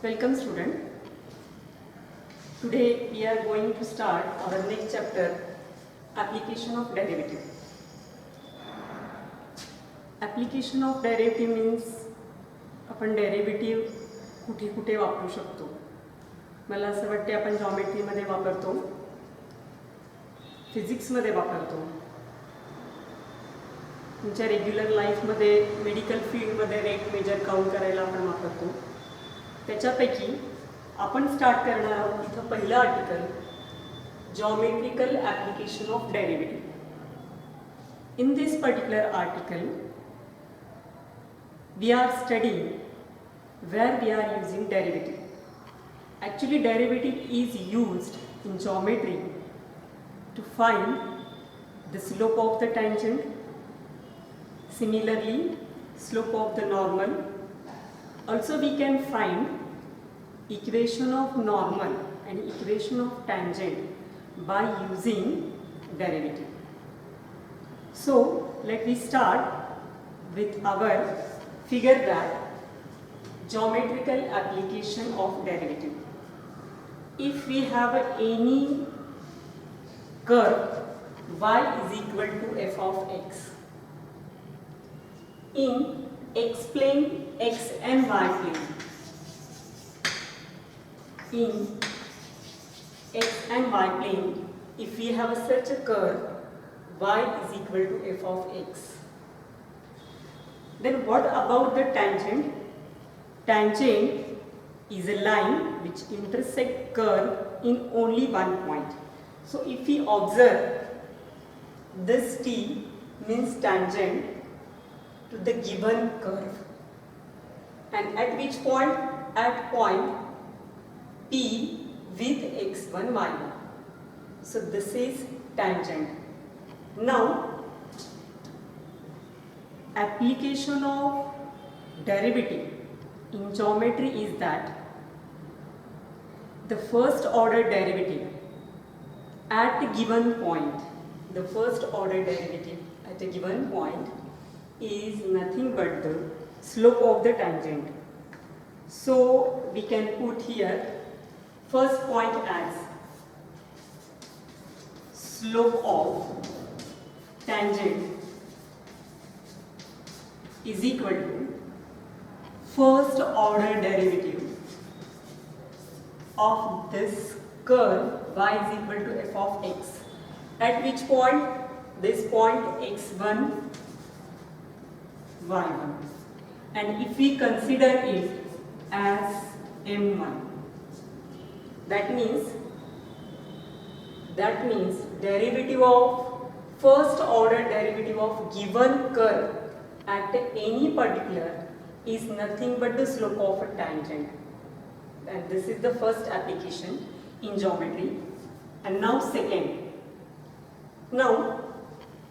Welcome student. Today we are going to start our next chapter, application of derivative. Application of derivative means आपण derivative कुठे कुठे वापरू शकतो. मला असं वाटते आपण जॉमेट्रीमध्ये वापरतो, फिजिक्समध्ये वापरतो, तुमच्या रेग्युलर लाईफमध्ये मेडिकल फील्डमध्ये रेट मेजर काउंट करायला आपण वापरतो. त्याच्यापैकी आपण स्टार्ट करणार आहोत इथं पहिलं article, geometrical application of derivative. In this particular article we are studying where we are using derivative. Actually derivative is used in geometry to find the slope of the tangent, similarly slope of the normal. Also we can find equation of normal and equation of tangent by using derivative. So let me start with our figure that geometrical application of derivative. If we have any curve y is equal to f of x in x plane, x and y plane, in x and y plane, if we have such a curve y is equal to f of x, then what about the tangent? Tangent is a line which intersect curve in only one point. So if we observe this T means tangent to the given curve, and at which point? At point P with x1 y1. So this is tangent. Now application of derivative in geometry is that the first order derivative at a given point, the first order derivative at a given point is nothing but the slope of the tangent. So we can put here first point as slope of tangent is equal to first order derivative of this curve y is equal to f of x, at which point? This point x1 y1, and if we consider it as m1, that means derivative of first order derivative of given curve at any particular is nothing but the slope of a tangent. And this is the first application in geometry. And now second. Now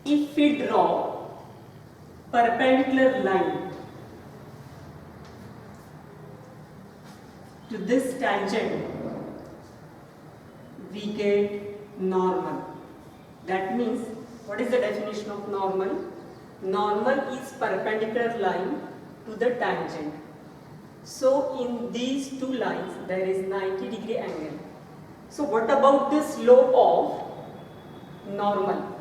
if we draw perpendicular line to this tangent, we get normal. That means, what is the definition of normal? Normal is perpendicular line to the tangent. So in these two lines there is 90-degree angle. So what about the slope of normal?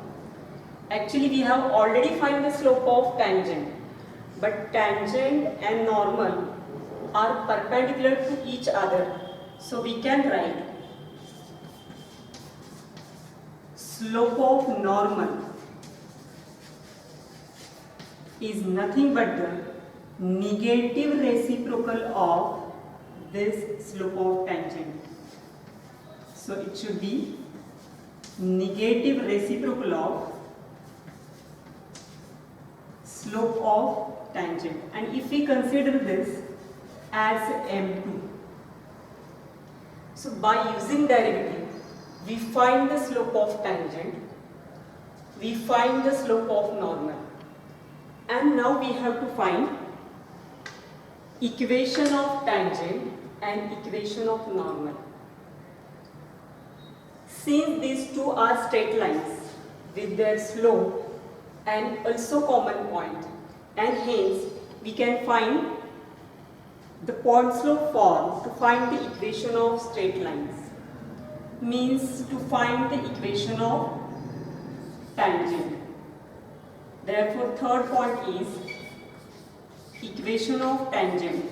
Actually we have already find the slope of tangent, but tangent and normal are perpendicular to each other. So we can write slope of normal is nothing but the negative reciprocal of this slope of tangent. So it should be negative reciprocal of slope of tangent. And if we consider this as m2, so by using derivative we find the slope of tangent, we find the slope of normal. And now we have to find equation of tangent and equation of normal. Since these two are straight lines with their slope and also common point, and hence we can find the point slope form to find the equation of straight lines means to find the equation of tangent. Therefore, third point is equation of tangent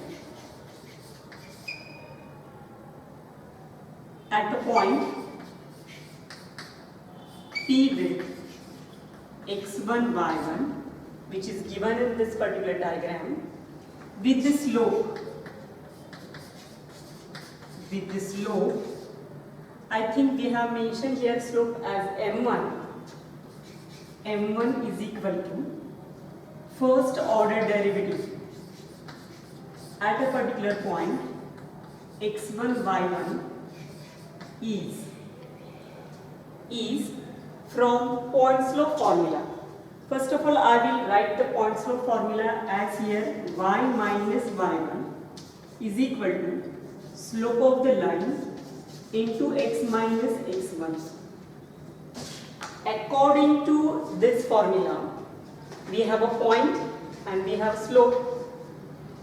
at a point P with x1, y1, which is given in this particular diagram, with the slope, I think we have mentioned here slope as m1. m1 is equal to first order derivative at a particular point x1, y1 is from point slope formula. First of all, I will write the point slope formula as here y minus y1 is equal to slope of the line into x minus x1. According to this formula, we have a point and we have slope.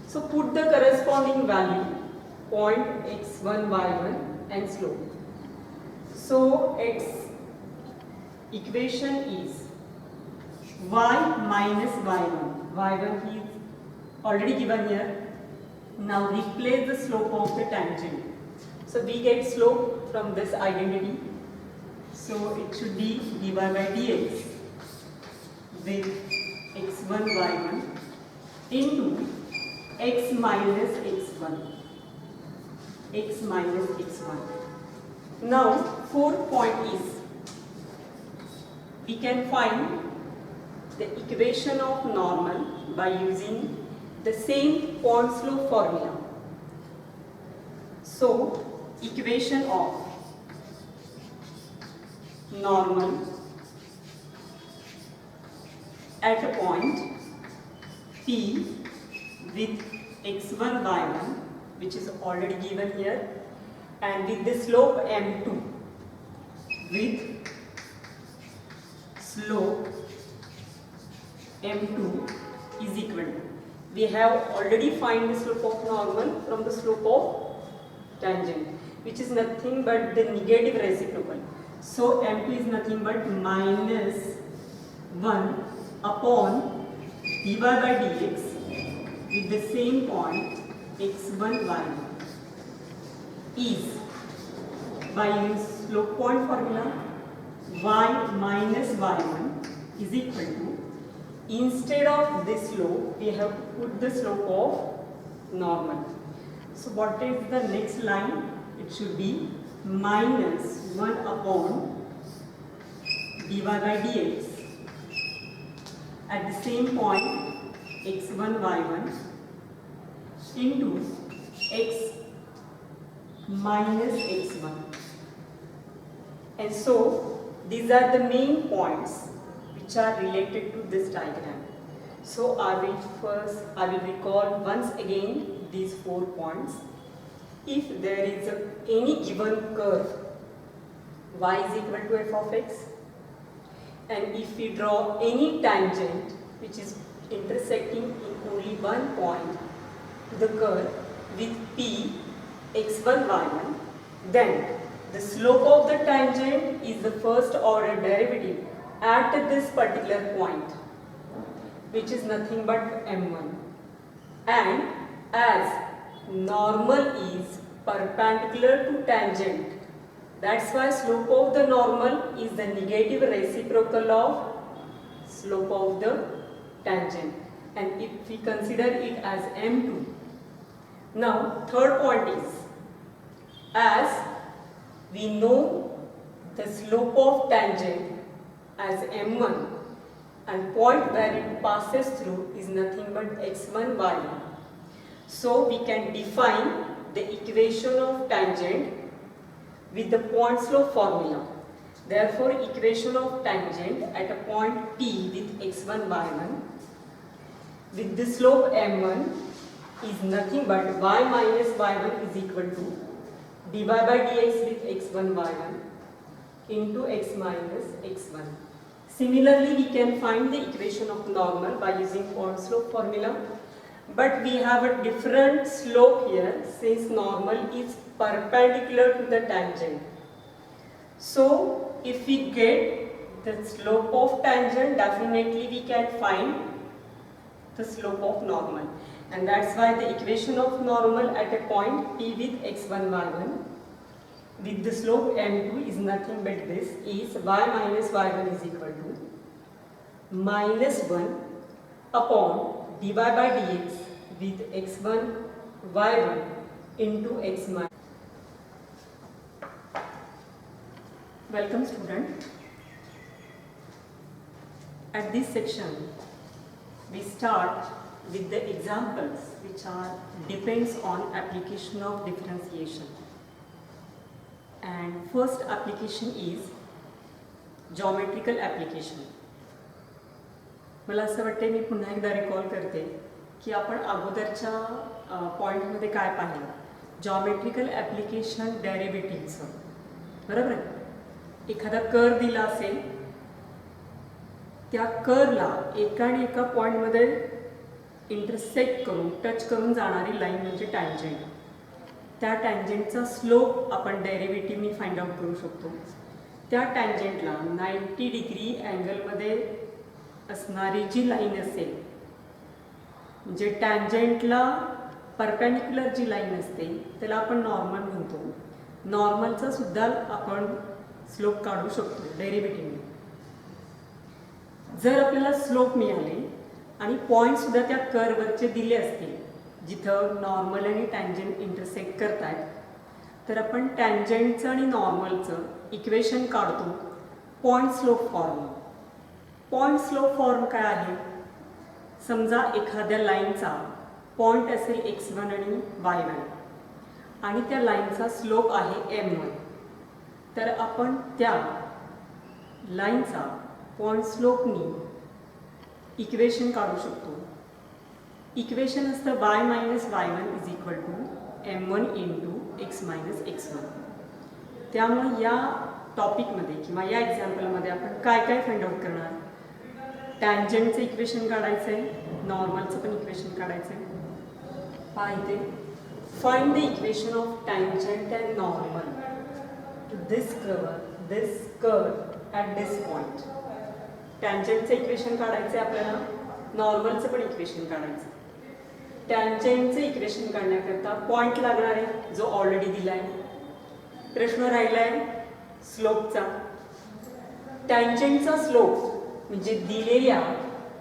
So put the corresponding value, point x1, y1 and slope. So its equation is y minus y1. y1 is already given here. Now replace the slope of the tangent. So we get slope from this identity. So it should be dy by dx with x1, y1 into x minus x1. x minus x1. Now fourth point is we can find the equation of normal by using the same point slope formula. So equation of normal at a point P with x1, y1, which is already given here, and with the slope m2, with slope m2 is equal to, we have already find the slope of normal from the slope of tangent, which is nothing but the negative reciprocal. So m2 is nothing but minus 1 upon dy by dx with the same point x1, y1 is, by using slope point formula, y minus y1 is equal to, instead of this slope we have to put the slope of normal. So what is the next line? It should be minus 1 upon dy by dx at the same point x1, y1 into x minus x1. And so these are the main points which are related to this diagram. So I will recall once again these 4 points. If there is any given curve y is equal to f of x, and if we draw any tangent which is intersecting in only one point to the curve with p x1, y1, then the slope of the tangent is the first order derivative at this particular point, which is nothing but m1. And as normal is perpendicular to tangent, that's why slope of the normal is the negative reciprocal of slope of the tangent, and if we consider it as m2. Now third point is, as we know the slope of tangent as m1 and point where it passes through is nothing but x1, y1. So we can define the equation of tangent with the point slope formula. Therefore, equation of tangent at a point P with x1, y1 with the slope m1 is nothing but y minus y1 is equal to dy by dx with x1, y1 into x minus x1. Similarly, we can find the equation of normal by using point slope formula, but we have a different slope here since normal is perpendicular to the tangent. So if we get the slope of tangent, definitely we can find the slope of normal, and that's why the equation of normal at a point P with x1 y1 with the slope m2 is nothing but this, is y minus y1 is equal to minus 1 upon dy by dx with x1 y1 into x minus. Welcome student. At this section we start with the examples which are depends on application of differentiation. And first application is geometrical application. मला असं वाटते मी पुन्हा एकदा recall करते की आपण अगोदरच्या पॉईंटमध्ये काय पाहिलं, जॉमेट्रिकल ॲप्लिकेशन डेरिव्हेटिव्हचं, बरोबर आहे. एखादा कर दिला असेल, त्या करला एका आणि एका पॉईंटमध्ये इंटरसेक्ट करून टच करून जाणारी लाईन म्हणजे टँजंट. त्या टँजंटचा स्लोप आपण डेरिव्हेटिव्हनी फाइंड आउट करू शकतो. त्या टँजंटला 90 डिग्री अँगलमध्ये असणारी जी लाईन असेल, म्हणजे टँजंटला परपेंडिक्युलर जी लाईन असते त्याला आपण नॉर्मल म्हणतो. नॉर्मलचा सुद्धा आपण स्लोप काढू शकतो डेरिव्हेटिव्हने. जर आपल्याला स्लोप मिळाले आणि पॉईंटसुद्धा त्या कर्ववरचे दिले असतील जिथं नॉर्मल आणि टँजंट इंटरसेक्ट करतायत, तर आपण टँजंटचं आणि नॉर्मलचं इक्वेशन काढतो point slope form. Point slope form काय आहे, समजा एखाद्या लाईनचा पॉईंट असेल x1 आणि y1 आणि त्या लाईनचा स्लोप आहे m1, तर आपण त्या लाईनचा पॉईंट स्लोपनी इक्वेशन काढू शकतो. इक्वेशन असतं y minus y1 is equal to m1 into x minus x1. त्यामुळे या टॉपिकमध्ये किंवा या एक्झाम्पलमध्ये आपण काय काय फाइंड आउट करणार, टँजंटचं इक्वेशन काढायचं आहे, नॉर्मलचं पण इक्वेशन काढायचं आहे. पहा इथे, find the equation of tangent and normal to this curve at this point. टँजंटचं इक्वेशन काढायचं आहे आपल्याला, नॉर्मलचं पण इक्वेशन काढायचं. टँजंटचं इक्वेशन काढण्याकरता पॉईंट लागणार आहे जो ऑलरेडी दिला आहे. प्रश्न राहिला आहे स्लोपचा. टँजंटचा स्लोप म्हणजे दिलेल्या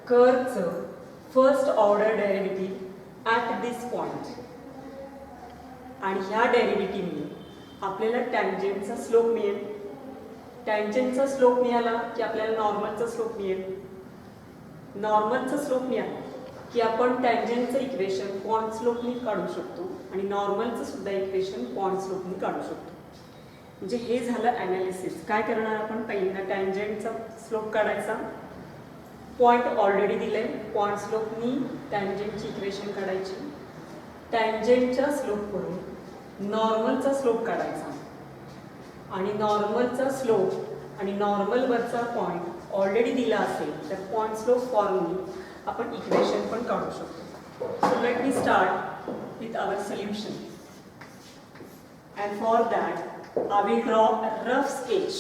कर्वचं first order derivative at this point, आणि ह्या डेरिव्हेटिव्हने आपल्याला टँजंटचा स्लोप मिळेल. टँजंटचा स्लोप मिळाला की आपल्याला नॉर्मलचा स्लोप मिळेल. नॉर्मलचा स्लोप मिळाला की आपण टँजंटचं इक्वेशन पॉईंट स्लोपनी काढू शकतो आणि नॉर्मलचं सुद्धा इक्वेशन पॉईंट स्लोपनी काढू शकतो. म्हणजे हे झालं ॲनालिसिस. काय करणार आपण, पहिल्यांदा टँजंटचा स्लोप काढायचा, पॉईंट ऑलरेडी दिले, पॉईंट स्लोपनी टँजंटची इक्वेशन काढायची, टँजंटच्या स्लोपवरून नॉर्मलचा स्लोप काढायचा, आणि नॉर्मलचा स्लोप आणि नॉर्मलवरचा पॉईंट ऑलरेडी दिला असेल तर पॉईंट स्लोप फॉर्मनी आपण इक्वेशन पण काढू शकतो. So let me start with our solution, and for that I will draw a rough sketch.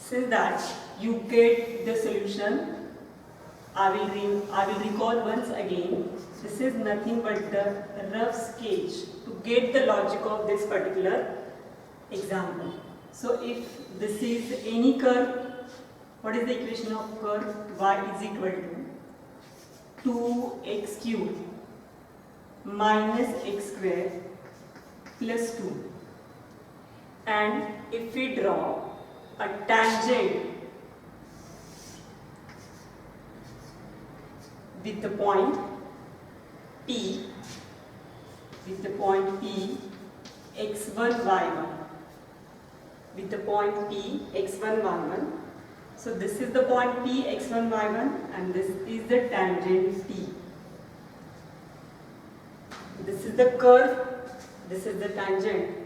So that you get the solution, I will recall once again. This is nothing but the rough sketch to get the logic of this particular example. So if this is any curve, what is the equation of curve? Y is equal to 2x cubed minus x square plus 2. And if we draw a tangent with the point P, x1 y1, with the point P x1 y1. So this is the point P x1 y1 and this is the tangent T. This is the curve, this is the tangent.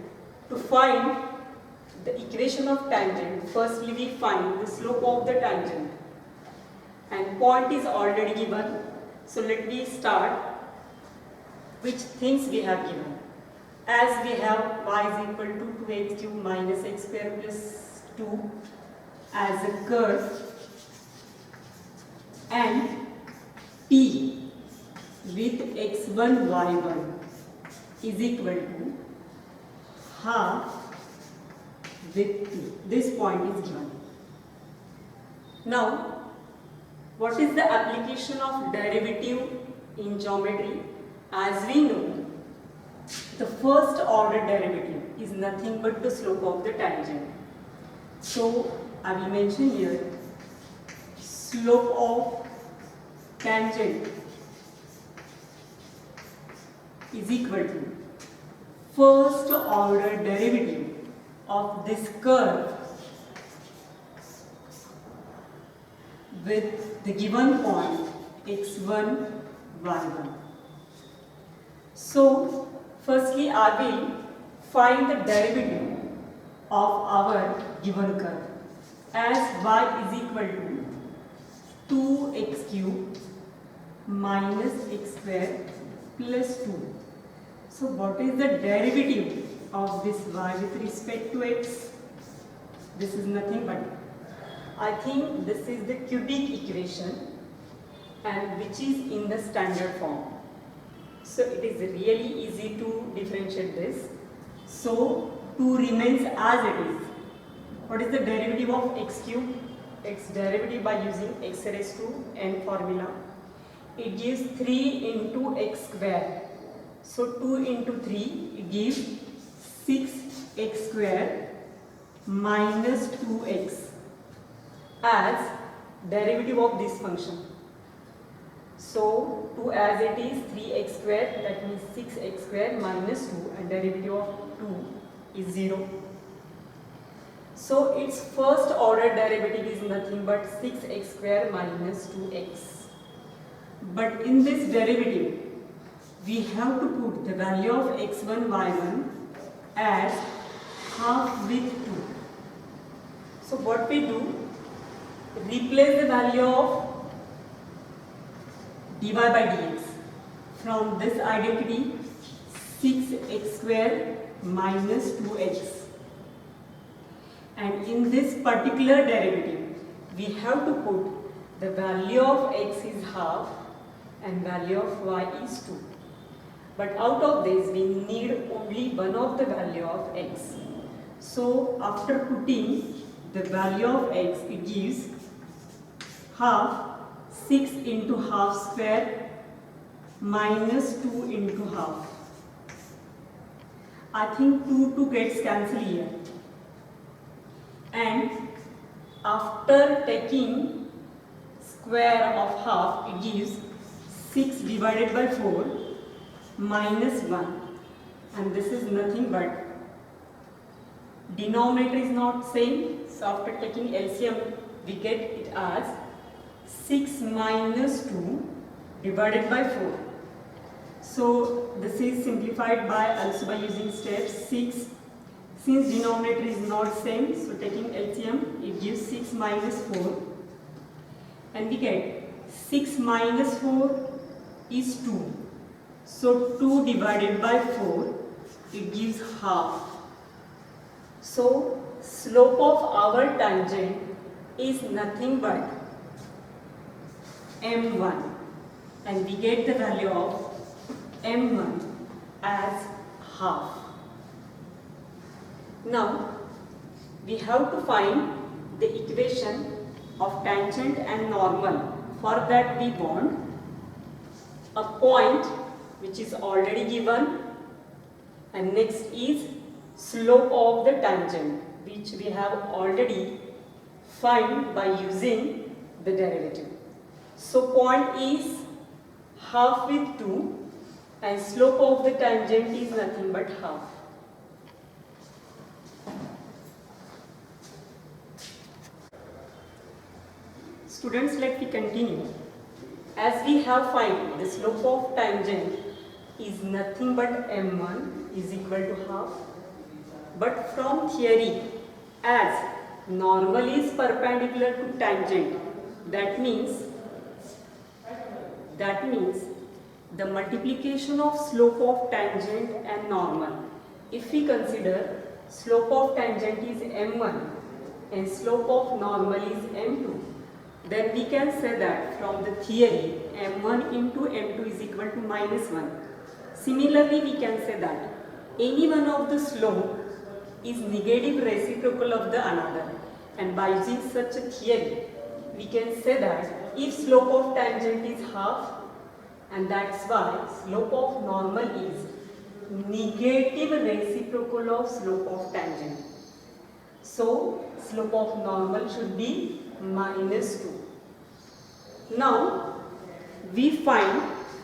To find the equation of tangent, firstly we find the slope of the tangent, and point is already given. So let me start which things we have given. As we have y is equal to 2x cube minus x square plus 2 as a curve, and t with x1 y1 is equal to half with 2. This point is given. Now, what is the application of derivative in geometry? As we know, the first order derivative is nothing but the slope of the tangent. So, I will mention here slope of tangent is equal to first order derivative of this curve with the given point x1, y1. So, firstly I will find the derivative of our given curve as y is equal to 2x cube minus x square plus 2. So, what is the derivative of this y with respect to x? This is nothing but, I think this is the cubic equation and which is in the standard form. So, it is really easy to differentiate this. So, 2 remains as it is. What is the derivative of x cube? X derivative by using x raised to n formula. It gives 3 into x square. So, 2 into 3 it gives 6x square minus 2x as derivative of this function. So, 2 as it is 3x square, that means 6x square minus 2, and derivative of 2 is 0. So, its first order derivative is nothing but 6x square minus 2x. But in this derivative, we have to put the value of x1, y1 as half with 2. So, what we do? Replace the value of dy by dx from this identity 6x square minus 2x, and in this particular derivative we have to put the value of x is half and value of y is 2, but out of this we need only one of the value of x. So after putting the value of x, it gives half 6 into half square minus 2 into half. I think 2 gets cancelled here, and after taking square of half, it gives 6 divided by 4 minus 1, and this is nothing but denominator is not same, so after taking LCM we get it as 6 minus 2 divided by 4. So this is simplified by also by using steps 6. Since denominator is not same, so taking LCM it gives 6 minus 4, and we get 6 minus 4 is 2. So 2 divided by 4 it gives half. So slope of our tangent is nothing but m1, and we get the value of m1 as half. Now we have to find the equation of tangent and normal. For that we want a point which is already given, and next is slope of the tangent, which we have already find by using the derivative. So point is half with 2 and slope of the tangent is nothing but half. Students, let me continue. As we have find the slope of tangent is nothing but m1 is equal to half. But from theory, as normal is perpendicular to tangent, that means the multiplication of slope of tangent and normal. If we consider slope of tangent is m1 and slope of normal is m2, then we can say that from the theory m1 into m2 is equal to -1. Similarly, we can say that any one of the slope is negative reciprocal of the another, and by using such a theory we can say that if slope of tangent is half, and that's why slope of normal is negative reciprocal of slope of tangent. So slope of normal should be -2. Now we find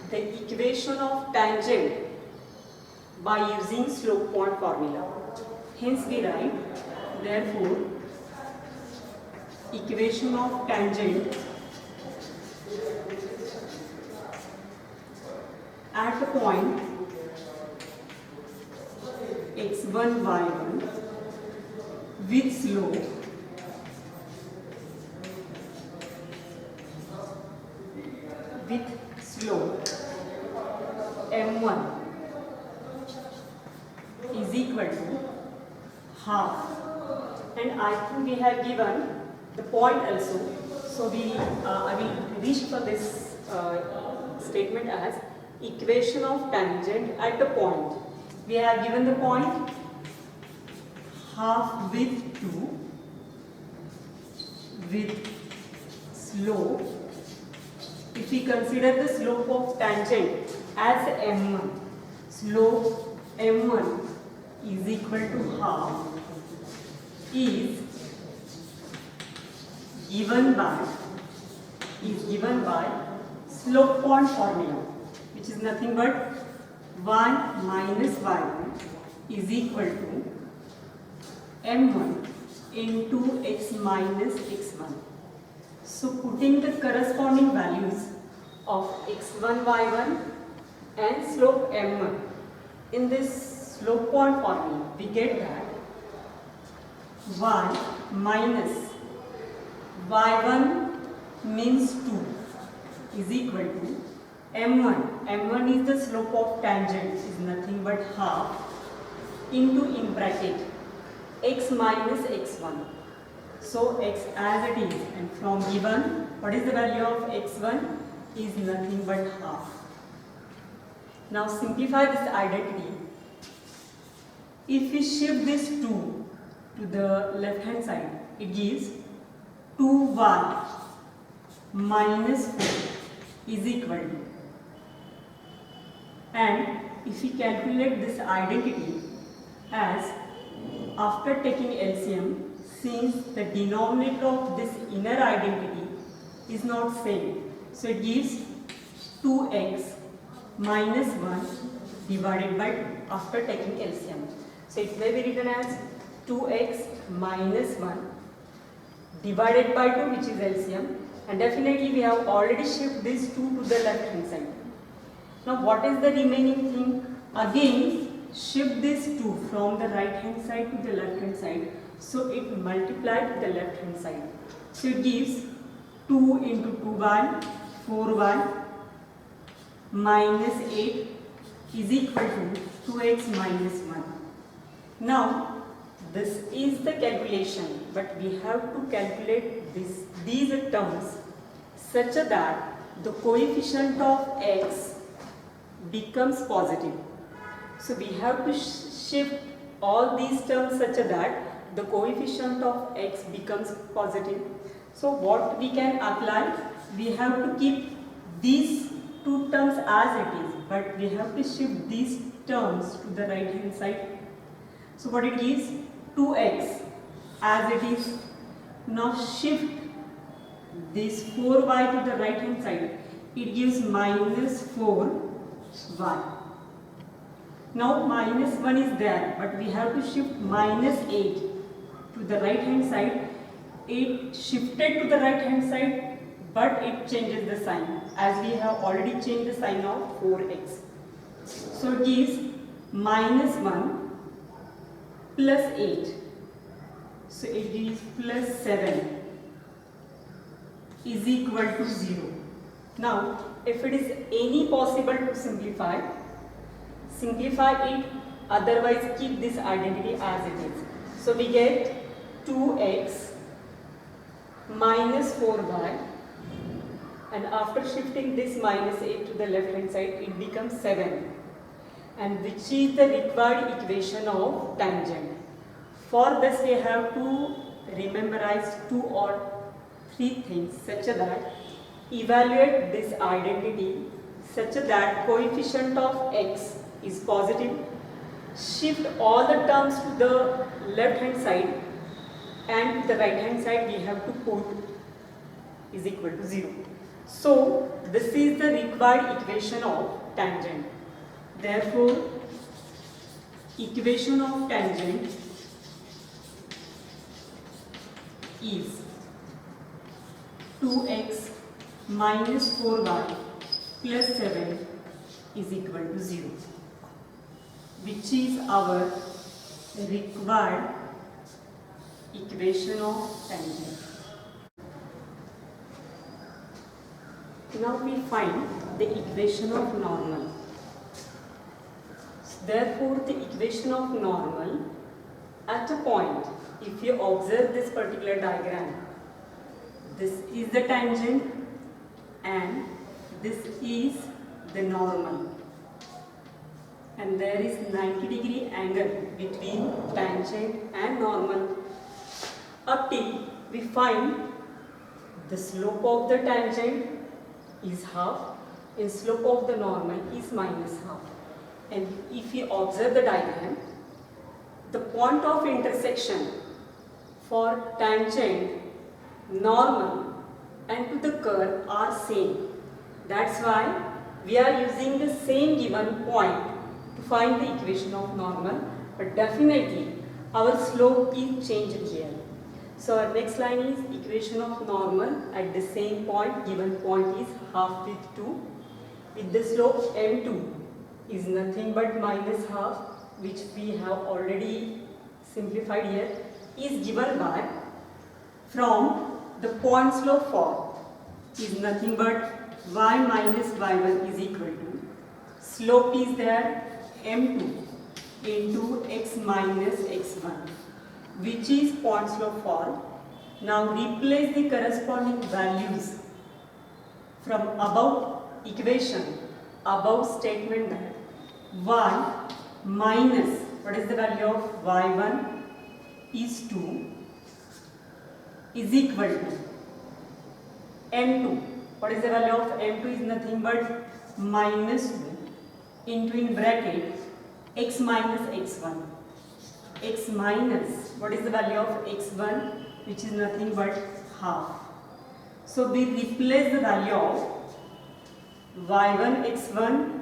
the equation of tangent by using slope point formula. Hence we write, therefore equation of tangent at a point x1 y1 with slope m1 is equal to half, and I think we have given the point also, so I will restate this statement as equation of tangent at a point. We have given the point half with 2 with slope. If we consider the slope of tangent as m1, slope m1 is equal to half is given by slope point formula, which is nothing but 1 minus y1 is equal to m1 into x minus x1. So putting the corresponding values of x1, y1 and slope m1 in this slope point formula, we get that 1 minus y1 means 2 is equal to m1 is the slope of tangent, is nothing but half, into in bracket x minus x1. So x as it is, and from given what is the value of x1 is nothing but half. Now simplify this identity. If we shift this 2 to the left hand side, it gives 2y minus 4 is equal to, and if we calculate this identity as after taking LCM, since the denominator of this inner identity is not same, so it gives 2x minus 1 divided by 2 after taking LCM. So it may be written as 2x minus 1 divided by 2, which is LCM, and definitely we have already shifted this 2 to the left hand side. Now what is the remaining thing? Again shift this 2 from the right hand side to the left hand side, so it multiplied to the left hand side. So it gives 2 into 2y, 4y minus 8 is equal to 2x minus 1. Now this is the calculation, but we have to calculate these terms such that the coefficient of x becomes positive. So we have to shift all these terms such that the coefficient of x becomes positive. So what we can apply? We have to keep these two terms as it is, but we have to shift these terms to the right hand side. So what it gives? 2x as it is. Now shift this 4y to the right hand side. It gives minus 4y. Now minus 1 is there, but we have to shift minus 8 to the right hand side. It shifted to the right hand side, but it changes the sign as we have already changed the sign of 4x. So it gives minus 1 plus 8. So it gives plus 7 is equal to 0. Now if it is any possible to simplify, simplify it, otherwise keep this identity as it is. So we get 2x minus 4y, and after shifting this minus 8 to the left hand side, it becomes 7, and which is the required equation of tangent. For this we have to memorize 2 or 3 things such that evaluate this identity such that coefficient of x is positive, shift all the terms to the left hand side, and the right hand side we have to put is equal to 0. So this is the required equation of tangent. Therefore, equation of tangent is 2x minus 4y plus 7 is equal to 0, which is our required equation of tangent. Now we find the equation of normal. Therefore, the equation of normal at a point, if you observe this particular diagram, this is the tangent and this is the normal, and there is 90-degree angle between tangent and normal. Up till we find the slope of the tangent is half and slope of the normal is minus half. And if you observe the diagram, the point of intersection for tangent, normal and to the curve are same. That's why we are using the same given point to find the equation of normal, but definitely our slope is changed here. So our next line is equation of normal at the same point, given point is half with 2, with the slope m2 is nothing but minus half, which we have already simplified here, is given by, from the point slope form is nothing but y minus y1 is equal to, slope is there m2 into x minus x1, which is point slope form. Now replace the corresponding values from above equation, above statement that y minus, what is the value of y1 is 2, is equal to m2. What is the value of m2 is nothing but minus 2 into, in bracket, x minus x1. X minus, what is the value of x1, which is nothing but half. So we replace the value of y1 x1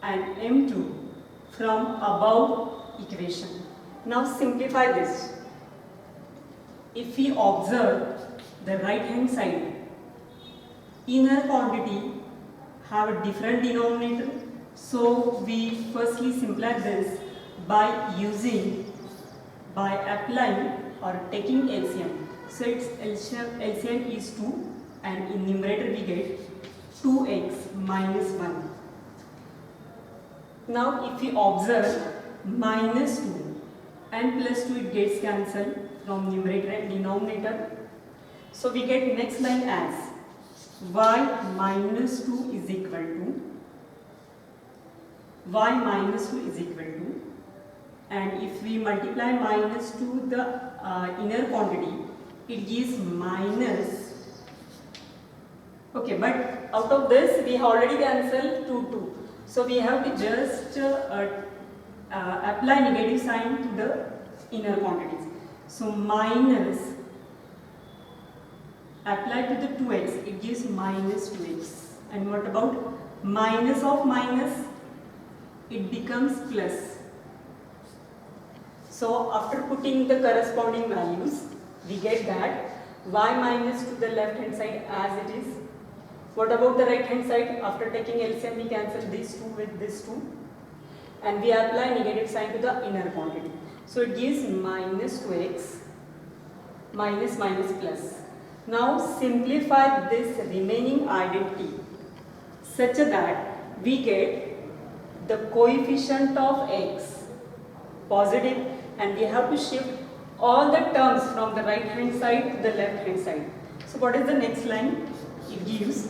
and m2 from above equation. Now simplify this. If we observe the right hand side, inner quantity have a different denominator, so we firstly simplify this by applying or taking LCM. So its LCM is 2, and in numerator we get 2x minus 1. Now if we observe minus 2 and plus 2, it gets cancelled from numerator and denominator. So we get next line as y minus 2 is equal to, y minus 2 is equal to, and if we multiply minus 2 the inner quantity, it gives minus, okay, but out of this we have already cancelled 2. So we have to just apply negative sign to the inner quantities. So minus, apply to the 2x, it gives minus 2x. And what about minus of minus? It becomes plus. So after putting the corresponding values, we get that y minus to the left hand side as it is. What about the right hand side? After taking LCM, we cancel this 2 with this 2, and we apply negative sign to the inner quantity. So it gives minus 2x, minus minus plus. Now simplify this remaining identity such that we get the coefficient of x positive, and we have to shift all the terms from the right hand side to the left hand side. So what is the next line? It gives,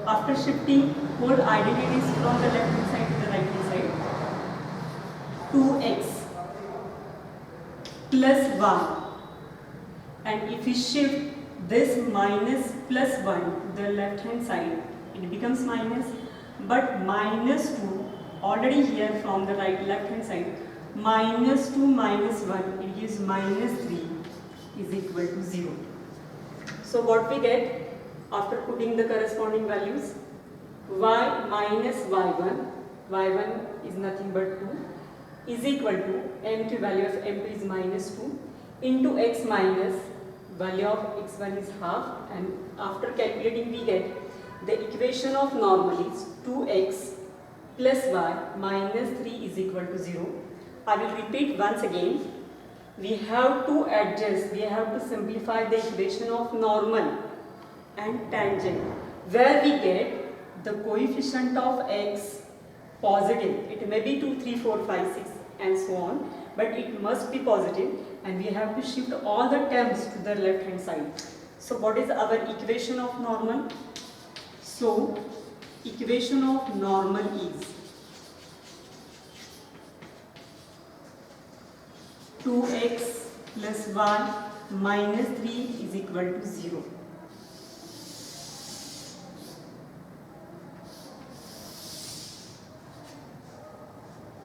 after shifting whole identities from the left hand side to the right hand side, 2x plus 1, and if we shift this minus plus 1 to the left hand side, it becomes minus, but minus 2 already here from the left hand side, minus 2 minus 1, it gives minus 3 is equal to 0. So what we get after putting the corresponding values? Y minus y1 is nothing but 2, is equal to m2, value of m2 is minus 2, into x minus value of x1 is half, and after calculating we get the equation of normal is 2x plus y minus 3 is equal to 0. I will repeat once again. We have to adjust, we have to simplify the equation of normal and tangent, where we get the coefficient of x positive. It may be 2, 3, 4, 5, 6 and so on, but it must be positive, and we have to shift all the terms to the left hand side. So what is our equation of normal? So equation of normal is 2x plus 1 minus 3 is equal to 0.